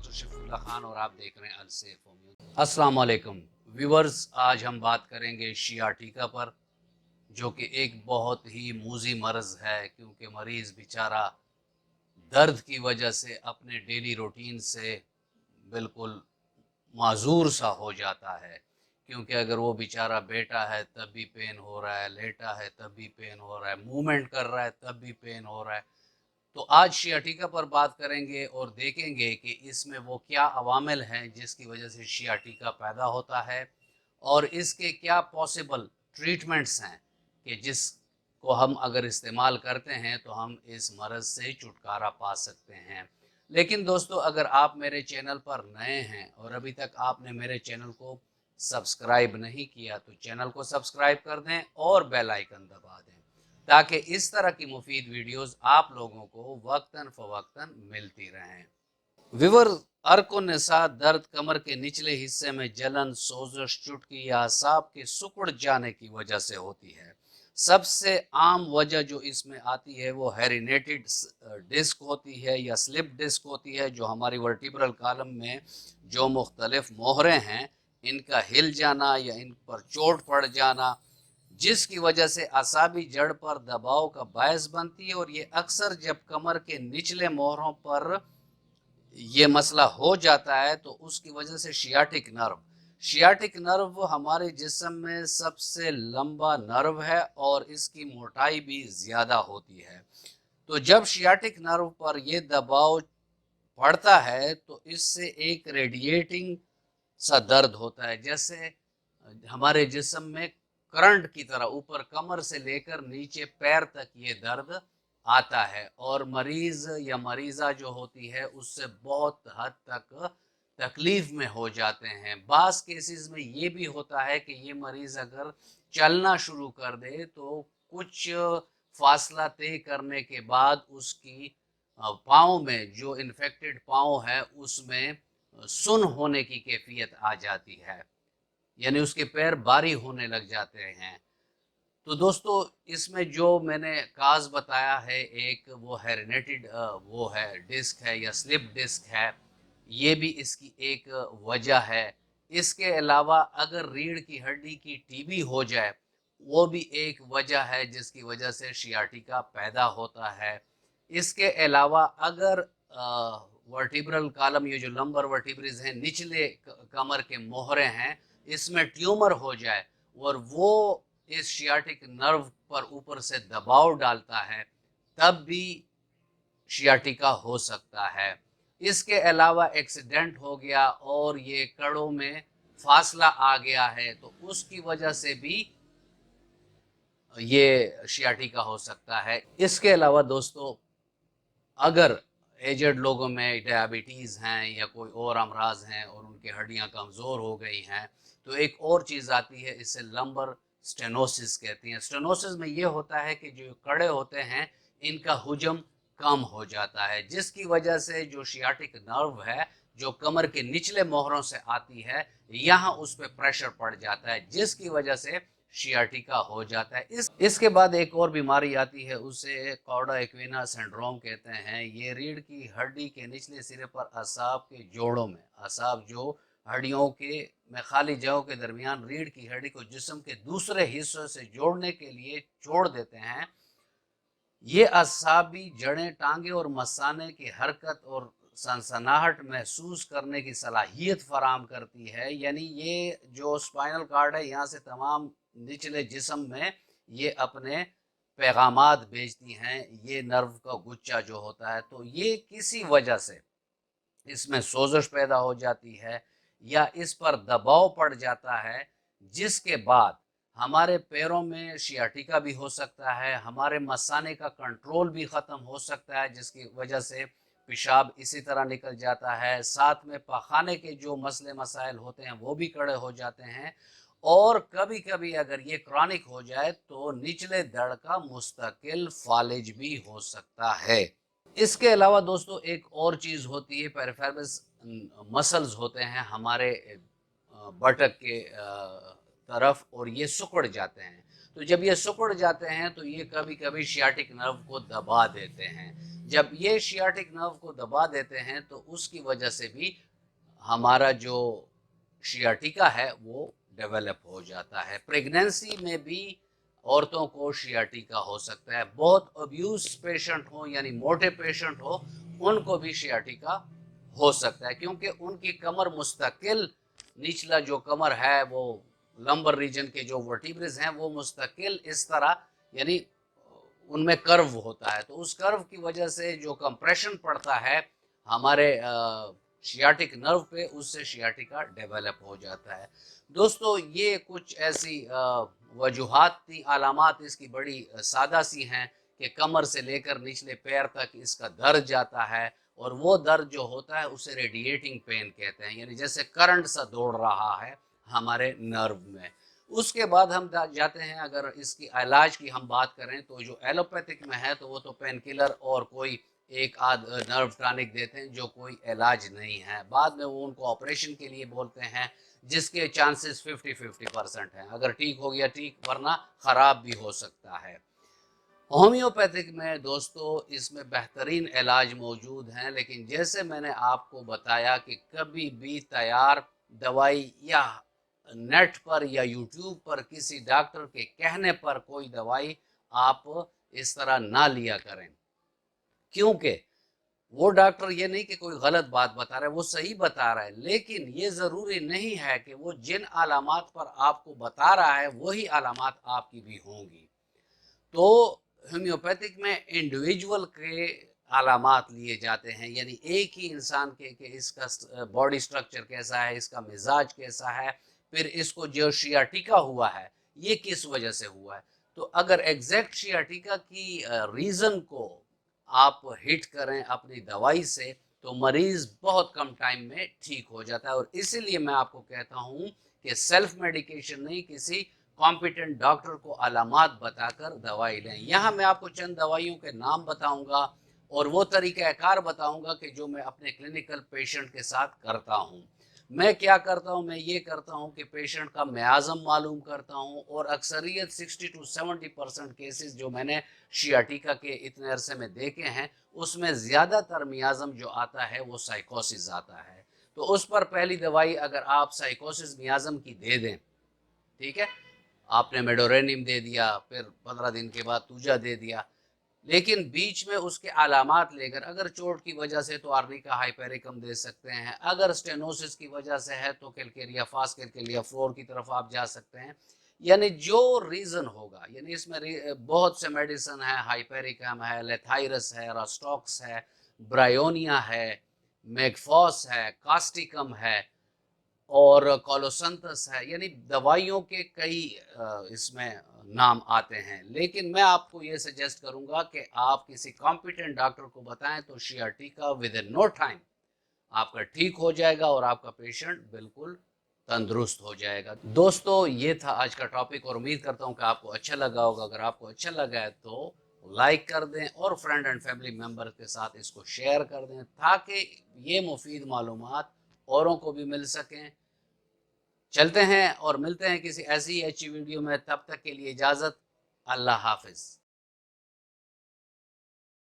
Doctor Shafiullah Khan और आप देख रहे हैं अल सेफ होम्यो। अस्सलाम वालेकुम व्यूवर्स, आज हम बात करेंगे शियाटिका पर, जो कि एक बहुत ही मूजी मर्ज है, क्योंकि मरीज़ बेचारा दर्द की वजह से अपने डेली रूटीन से बिल्कुल माजूर सा हो जाता है। क्योंकि अगर वो बेचारा बैठा है तब भी पेन हो रहा है, लेटा है तब भी पेन हो रहा है, मूवमेंट कर रहा है तब भी पेन हो रहा है। तो आज शियाटिका पर बात करेंगे और देखेंगे कि इसमें वो क्या अवामिल हैं जिसकी वजह से शियाटिका पैदा होता है, और इसके क्या पॉसिबल ट्रीटमेंट्स हैं कि जिसको हम अगर इस्तेमाल करते हैं तो हम इस मर्ज़ से छुटकारा पा सकते हैं। लेकिन दोस्तों, अगर आप मेरे चैनल पर नए हैं और अभी तक आपने मेरे चैनल को सब्सक्राइब नहीं किया तो चैनल को सब्सक्राइब कर दें और बेल आइकन दबा दें, ताकि इस तरह की मुफीद वीडियोस आप लोगों को वक्तन फ़वक्तन मिलती रहें। विवर अर्कोनिसा दर्द कमर के निचले हिस्से में जलन, सोजश, चुटकी या असाब के सिकुड़ जाने की वजह से होती है। सबसे आम वजह जो इसमें आती है वो हेरिनेटेड डिस्क होती है या स्लिप डिस्क होती है, जो हमारी वर्टिब्रल कॉलम में जो मुख्तलिफ मोहरें हैं इनका हिल जाना या इन पर चोट पड़ जाना, जिसकी वजह से असाबी जड़ पर दबाव का बायस बनती है। और ये अक्सर जब कमर के निचले मोहरों पर ये मसला हो जाता है तो उसकी वजह से शियाटिक नर्व हमारे जिस्म में सबसे लंबा नर्व है और इसकी मोटाई भी ज़्यादा होती है। तो जब शियाटिक नर्व पर यह दबाव पड़ता है तो इससे एक रेडिएटिंग सा दर्द होता है, जैसे हमारे जिस्म में करंट की तरह ऊपर कमर से लेकर नीचे पैर तक ये दर्द आता है, और मरीज या मरीज़ा जो होती है उससे बहुत हद तक तकलीफ में हो जाते हैं। बास केसेस में ये भी होता है कि ये मरीज़ अगर चलना शुरू कर दे तो कुछ फासला तय करने के बाद उसकी पाँव में जो इन्फेक्टेड पाँव है उसमें सुन होने की कैफियत आ जाती है, यानी उसके पैर भारी होने लग जाते हैं। तो दोस्तों, इसमें जो मैंने काज बताया है, एक वो हेरिनेटेड वो है डिस्क है या स्लिप डिस्क है, ये भी इसकी एक वजह है। इसके अलावा अगर रीढ़ की हड्डी की टीबी हो जाए, वो भी एक वजह है जिसकी वजह से शियाटिका पैदा होता है। इसके अलावा अगर वर्टिब्रल कॉलम, ये जो लंबर वर्टिब्रिज हैं, निचले कमर के मोहरे हैं, इसमें ट्यूमर हो जाए और वो इस शियाटिक नर्व पर ऊपर से दबाव डालता है, तब भी शियाटिका हो सकता है। इसके अलावा एक्सीडेंट हो गया और ये कड़ों में फासला आ गया है तो उसकी वजह से भी ये शियाटिका हो सकता है। इसके अलावा दोस्तों, अगर एजड लोगों में डायबिटीज़ हैं या कोई और अमराज हैं और उनकी हड्डियां कमज़ोर हो गई हैं तो एक और चीज़ आती है, इससे लंबर स्टेनोसिस कहती हैं। स्टेनोसिस में ये होता है कि जो कड़े होते हैं इनका हुजम कम हो जाता है, जिसकी वजह से जो शियाटिक नर्व है जो कमर के निचले मोहरों से आती है, यहाँ उस पर प्रेशर पड़ जाता है, जिसकी वजह से शियाटिका हो जाता है। इसके बाद एक और बीमारी आती है, उसे कॉर्डा इक्विना सिंड्रोम कहते हैं। ये रीढ़ की हड्डी के निचले सिरे पर असाब के जोड़ों में, असाब जो हड्डियों के में खाली जगहों के दरमियान रीढ़ की हड्डी को जिस्म के दूसरे हिस्सों से जोड़ने के लिए जोड़ देते हैं, ये असाबी जड़ें टांगे और मसाने की हरकत और सनसनाहट महसूस करने की सलाहियत फराम करती है। यानी ये जो स्पाइनल कार्ड है, यहाँ से तमाम निचले जिस्म में ये अपने पैगामात भेजती हैं, ये नर्व का गुच्छा जो होता है। तो ये किसी वजह से इसमें सोजश पैदा हो जाती है या इस पर दबाव पड़ जाता है, जिसके बाद हमारे पैरों में शियाटिका भी हो सकता है, हमारे मसाने का कंट्रोल भी ख़त्म हो सकता है, जिसकी वजह से पेशाब इसी तरह निकल जाता है। साथ में पखाने के जो मसले मसाइल होते हैं वो भी कड़े हो जाते हैं, और कभी कभी अगर ये क्रॉनिक हो जाए तो निचले धड़ का मुस्तकिल फालिज भी हो सकता है। इसके अलावा दोस्तों एक और चीज़ होती है, पेरिफेरल मसल्स होते हैं हमारे बटक के तरफ, और ये सिकुड़ जाते हैं। تو جب یہ سکڑ جاتے ہیں تو یہ کبھی کبھی شیاٹک نرو کو دبا دیتے ہیں. جب یہ شیاٹک نرو کو دبا دیتے ہیں تو اس کی وجہ سے بھی ہمارا جو شیاٹیکا ہے وہ ڈیولپ ہو جاتا ہے. پریگنینسی میں بھی عورتوں کو شیاٹیکا ہو سکتا ہے. بہت ابیوز پیشنٹ ہو یعنی موٹے پیشنٹ ہو ان کو بھی شیاٹیکا ہو سکتا ہے، کیونکہ ان کی کمر مستقل نچلا جو کمر ہے وہ لمبر ریجن کے جو ورٹیبرز ہیں وہ مستقل اس طرح یعنی ان میں کرو ہوتا ہے. تو اس کرو کی وجہ سے جو کمپریشن پڑتا ہے ہمارے شیاٹک نرو پہ، اس سے شیاٹیکا ڈیولپ ہو جاتا ہے. دوستو یہ کچھ ایسی وجوہات تھی، علامات اس کی بڑی سادہ سی ہیں کہ کمر سے لے کر نچلے پیر تک اس کا درد جاتا ہے، اور وہ درد جو ہوتا ہے اسے ریڈیٹنگ پین کہتے ہیں، یعنی جیسے کرنٹ سا دوڑ رہا ہے ہمارے نرو میں. اس کے بعد ہم جاتے ہیں، اگر اس کی علاج کی ہم بات کریں تو جو ایلوپیتھک میں ہے تو وہ تو پین کلر اور کوئی ایک آدھ نرو ٹانک دیتے ہیں جو کوئی علاج نہیں ہے. بعد میں وہ ان کو آپریشن کے لیے بولتے ہیں جس کے چانسز 50-50% ہیں. اگر ٹھیک ہو گیا ٹھیک، ورنہ خراب بھی ہو سکتا ہے. ہومیوپیتھک میں دوستو اس میں بہترین علاج موجود ہیں، لیکن جیسے میں نے آپ کو بتایا کہ کبھی بھی تیار دوائی یا نیٹ پر یا یوٹیوب پر کسی ڈاکٹر کے کہنے پر کوئی دوائی آپ اس طرح نہ لیا کریں، کیونکہ وہ ڈاکٹر یہ نہیں کہ کوئی غلط بات بتا رہا ہے، وہ صحیح بتا رہا ہے، لیکن یہ ضروری نہیں ہے کہ وہ جن علامات پر آپ کو بتا رہا ہے وہی علامات آپ کی بھی ہوں گی. تو ہومیوپیتھک میں انڈیویجول کے علامات لیے جاتے ہیں، یعنی ایک ہی انسان کے کہ اس کا باڈی سٹرکچر کیسا ہے، اس کا مزاج کیسا ہے، پھر اس کو جو شیاٹیکا ہوا ہے یہ کس وجہ سے ہوا ہے. تو اگر ایگزیکٹ شیاٹیکا کی ریزن کو آپ ہٹ کریں اپنی دوائی سے تو مریض بہت کم ٹائم میں ٹھیک ہو جاتا ہے. اور اسی لیے میں آپ کو کہتا ہوں کہ سیلف میڈیکیشن نہیں، کسی کمپیٹنٹ ڈاکٹر کو علامات بتا کر دوائی لیں. یہاں میں آپ کو چند دوائیوں کے نام بتاؤں گا اور وہ طریقہ کار بتاؤں گا کہ جو میں اپنے کلینکل پیشنٹ کے ساتھ کرتا ہوں. میں کیا کرتا ہوں، میں یہ کرتا ہوں کہ پیشنٹ کا میازم معلوم کرتا ہوں، اور اکثریت 60-70% کیسز جو میں نے شیاٹیکا کے اتنے عرصے میں دیکھے ہیں اس میں زیادہ تر میازم جو آتا ہے وہ سائیکوسس آتا ہے. تو اس پر پہلی دوائی اگر آپ سائیکوسس میازم کی دے دیں، ٹھیک ہے، آپ نے میڈورینیم دے دیا، پھر 15 دن کے بعد توجا دے دیا، لیکن بیچ میں اس کے علامات لے کر اگر چوٹ کی وجہ سے تو آرنیکا ہائپیریکم دے سکتے ہیں، اگر سٹینوسس کی وجہ سے ہے تو کیلکیریا فاس کیلکیریا فلور کی طرف آپ جا سکتے ہیں. یعنی جو ریزن ہوگا، یعنی اس میں بہت سے میڈیسن ہے، ہائپیریکم ہے، لیتھائرس ہے، راسٹاکس ہے، برائیونیا ہے، میگفوس ہے، کاسٹیکم ہے اور کولوسنتس ہے، یعنی دوائیوں کے کئی اس میں نام آتے ہیں. لیکن میں آپ کو یہ سجیسٹ کروں گا کہ آپ کسی کمپیٹنٹ ڈاکٹر کو بتائیں تو شیاٹیکا ود ان نو ٹائم آپ کا ٹھیک ہو جائے گا اور آپ کا پیشنٹ بالکل تندرست ہو جائے گا. دوستو یہ تھا آج کا ٹاپک اور امید کرتا ہوں کہ آپ کو اچھا لگا ہوگا. اگر آپ کو اچھا لگا ہے تو لائک کر دیں اور فرینڈ اینڈ فیملی ممبر کے ساتھ اس کو شیئر کر دیں تاکہ یہ مفید معلومات اوروں کو بھی مل سکیں. چلتے ہیں اور ملتے ہیں کسی ایسی ہی اچھی ویڈیو میں، تب تک کے لیے اجازت، اللہ حافظ.